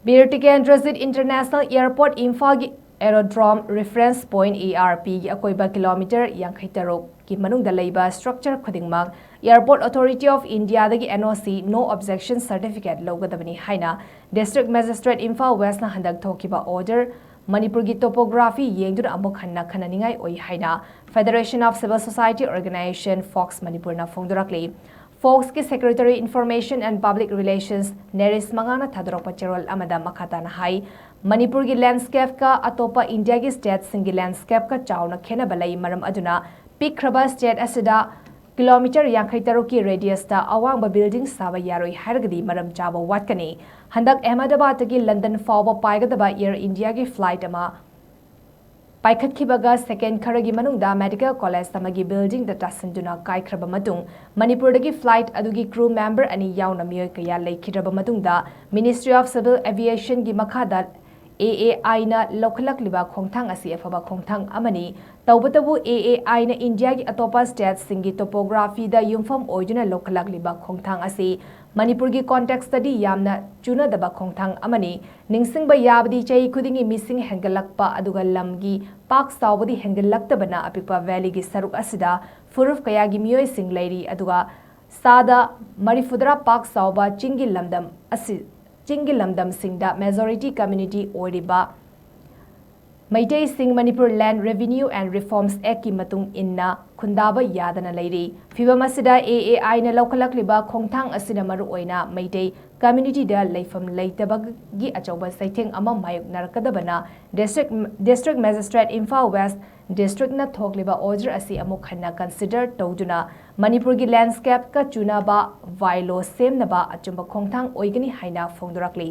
TIKENDRAJIT International Airport IMPHAL AERODROME Reference Point ARP gi AKOIBA kilometre 53 ki manungda LEIBA structure khudingmak Airport Authority of India dagi NOC no objection certificate LOUGADABANI Haina District Magistrate IMPHAL West na HANDAK THOKHIBA order Manipur gi Topography Yengduna Amuk Hanna Khannaningai oi Haina Federation of Civil Society Organization Focs Manipur na Phongdorakli Focs ki Secretary Information and Public Relations Neris Mangana Thadropa Cherol Amada Makata na hai Manipur gi landscape ka atopa India gi state singi landscape ka chawna khena balai maram aduna pikraba state asida kilometer 53 ki radius ta awangba building saba yaroi hargadi maram chaba watkani handak Ahmedabad gi London fawba paigadaba Air India gi flight ama paikhatkibaga second kharagi manungda medical college tamagi building da tasanduna kaikhraba matung Manipur dagi flight adugi crew member ani yauna miyoi kaya leikhiraba matungda Ministry of Civil Aviation gi makhada AAI na lokalak liba khongthang asi afaba khongthang amani tawbatabu AAI na India gi atopa state singi topography da yumfam oiduna lokalak liba khongthang asi Manipur gi context study yamna chuna daba khongthang amani ningsingba yabdi chai khudingi missing hengalakpa aduga lamgi pak sawbadi hengalaktabana apikpa valley gi saruk asida furuf kaya gi miyoi sing leiri aduga sada marifudra pak sawba chingi lamdam asi Chingi lamdam singda majority community oiriba Maitai Singh Manipur Land Revenue and Reforms Act ki matung inna khundaba yadana leiri fibam asida AAI na lokalak liba khongthang asina maru oina Maitai community da leifam leitabagi achauba saitheng ama mayuk narakadabana district magistrate IMPHAL West district na thokliba order asi Amuk Hanna consider tawduna Manipur gi landscape ka chunaba vailo semnaba achumba khongthang oigani haina Phongdorakli